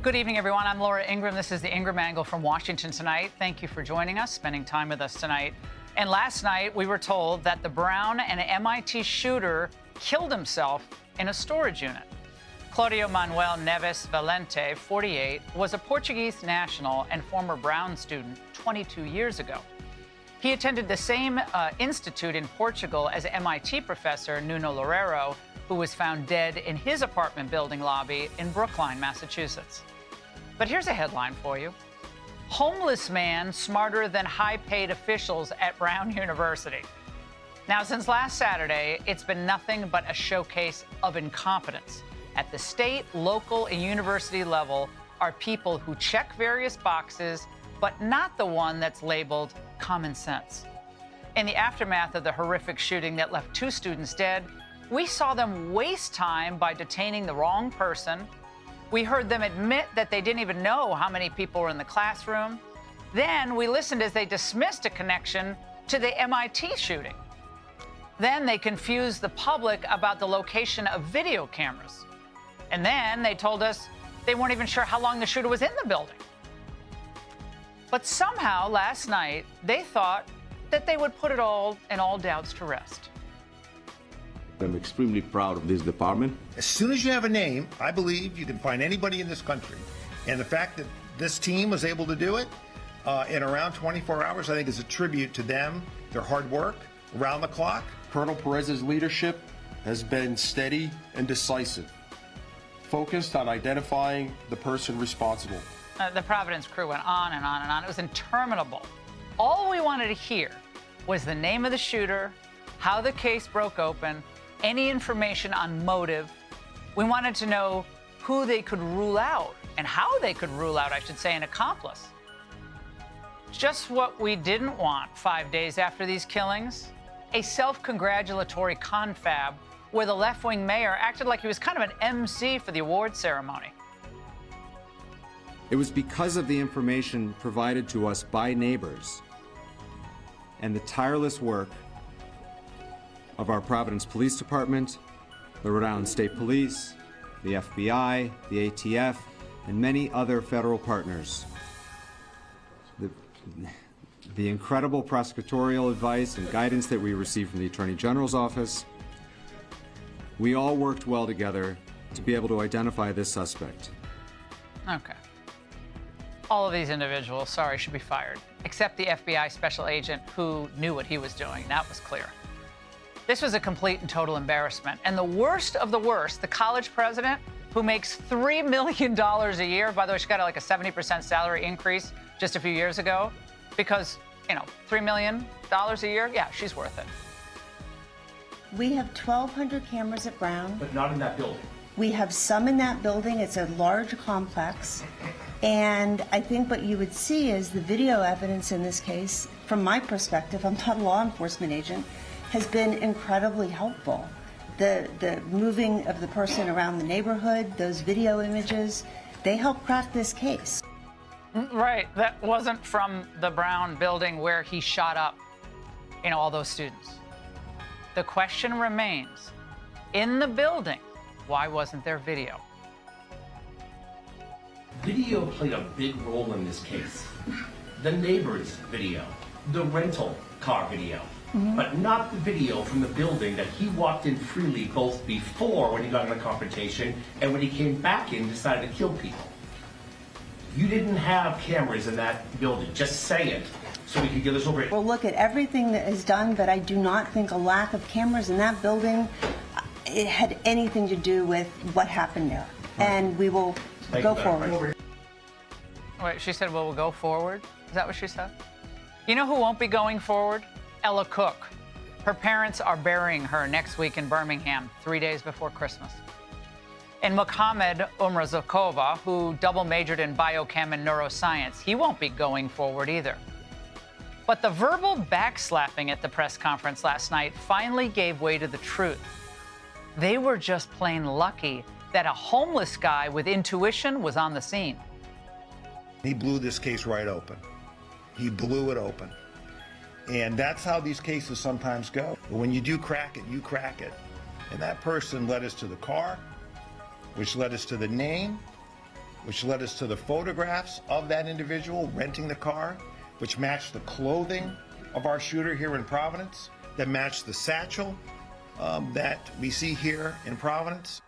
Good evening, everyone. I'm Laura Ingraham. This is the Ingraham Angle from Washington tonight. Thank you for joining us, spending time with us tonight. And last night, we were told that the Brown and MIT shooter killed himself in a storage unit. Claudio Manuel Neves Valente, 48, was a Portuguese national and former Brown student 22 years ago. He attended the same institute in Portugal as MIT professor Nuno Loureiro, who was found dead in his apartment building lobby in Brookline, Massachusetts. But here's a headline for you. Homeless man smarter than high-paid officials at Brown University. Now, since last Saturday, it's been nothing but a showcase of incompetence. At the state, local, and university level are people who check various boxes, but not the one that's labeled common sense. In the aftermath of the horrific shooting that left 2 students dead, we saw them waste time by detaining the wrong person. We heard them admit that they didn't even know how many people were in the classroom. Then we listened as they dismissed a connection to the MIT shooting. Then they confused the public about the location of video cameras. And then they told us they weren't even sure how long the shooter was in the building. But somehow last night, they thought that they would put it all and all doubts to rest. I'm extremely proud of this department. As soon as you have a name, I believe you can find anybody in this country. And the fact that this team was able to do it in around 24 hours, I think is a tribute to them, their hard work, around the clock. Colonel Perez's leadership has been steady and decisive, focused on identifying the person responsible. The Providence crew went on and on and on. It was interminable. All we wanted to hear was the name of the shooter, how the case broke open, any information on motive. We wanted to know who they could rule out and how they could rule out, I should say, an accomplice. Just what we didn't want 5 days after these killings, a self-congratulatory confab where the left-wing mayor acted like he was kind of an MC for the award ceremony. It was because of the information provided to us by neighbors and the tireless work of our Providence Police Department, the Rhode Island State Police, the FBI, the ATF, and many other federal partners. The incredible prosecutorial advice and guidance that we received from the Attorney General's office, we all worked well together to be able to identify this suspect. Okay. All of these individuals, sorry, should be fired, except the FBI special agent who knew what he was doing. That was clear. This was a complete and total embarrassment. And the worst of the worst, the college president, who makes $3 million a year, by the way, she got like a 70% salary increase just a few years ago, because, you know, $3 million a year, yeah, she's worth it. We have 1,200 cameras at Brown. But not in that building. We have some in that building. It's a large complex. And I think what you would see is the video evidence in this case, from my perspective, I'm not a law enforcement agent, has been incredibly helpful. The moving of the person around the neighborhood, those video images, they help crack this case. Right, that wasn't from the Brown building where he shot up, you know, all those students. The question remains, in the building, why wasn't there video? Video played a big role in this case. The neighbor's video, the rental car video, but not the video from the building that he walked in freely both before when he got in a confrontation and when he came back in and decided to kill people. You didn't have cameras in that building, just say it, so we could get this over it. We'll look at everything that is done, but I do not think a lack of cameras in that building it had anything to do with what happened there. And we will go forward. Wait, she said, well, we'll go forward? Is that what she said? You know who won't be going forward? Ella Cook. Her parents are burying her next week in Birmingham, 3 days before Christmas. And Mohammed Umrazakova, who double majored in biochem and neuroscience, he won't be going forward either. But the verbal backslapping at the press conference last night finally gave way to the truth. They were just plain lucky that a homeless guy with intuition was on the scene. He blew this case right open. He blew it open. And that's how these cases sometimes go. When you do crack it, you crack it. And that person led us to the car, which led us to the name, which led us to the photographs of that individual renting the car, which matched the clothing of our shooter here in Providence, that matched the satchel that we see here in Providence.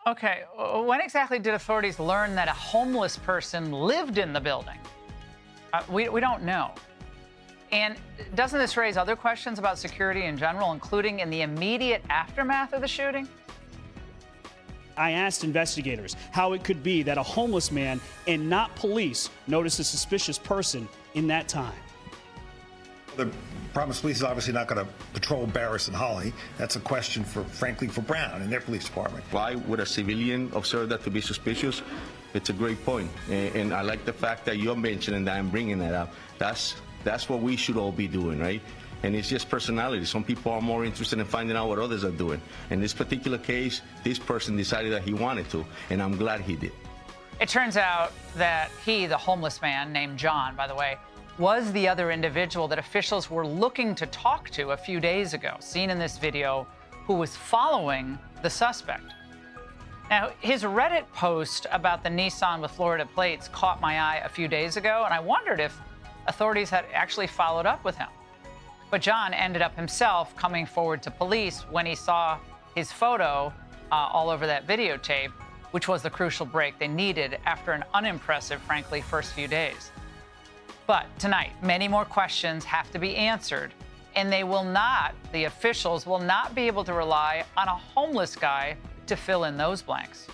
Okay, when exactly did authorities learn that a homeless person lived in the building? We don't know. And doesn't this raise other questions about security in general, including in the immediate aftermath of the shooting? I asked investigators how it could be that a homeless man and not police noticed a suspicious person in that time. The Providence Police is obviously not going to patrol Barris and Holly. That's a question for, frankly, for Brown and their police department. Why would a civilian observe that to be suspicious? It's a great point. And I like the fact that you're mentioning that and bringing that up. That's what we should all be doing, right? And it's just personality. Some people are more interested in finding out what others are doing. In this particular case, this person decided that he wanted to, and I'm glad he did. It turns out that he, the homeless man named John, by the way, was the other individual that officials were looking to talk to a few days ago, seen in this video, who was following the suspect. Now, his Reddit post about the Nissan with Florida plates caught my eye a few days ago, and I wondered if authorities had actually followed up with him. But John ended up himself coming forward to police when he saw his photo all over that videotape, which was the crucial break they needed after an unimpressive, frankly, first few days. But tonight, many more questions have to be answered, and the officials will not be able to rely on a homeless guy to fill in those blanks.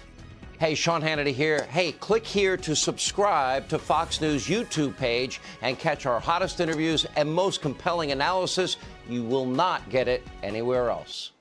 Hey, Sean Hannity here. Hey, click here to subscribe to Fox News YouTube page and catch our hottest interviews and most compelling analysis. You will not get it anywhere else.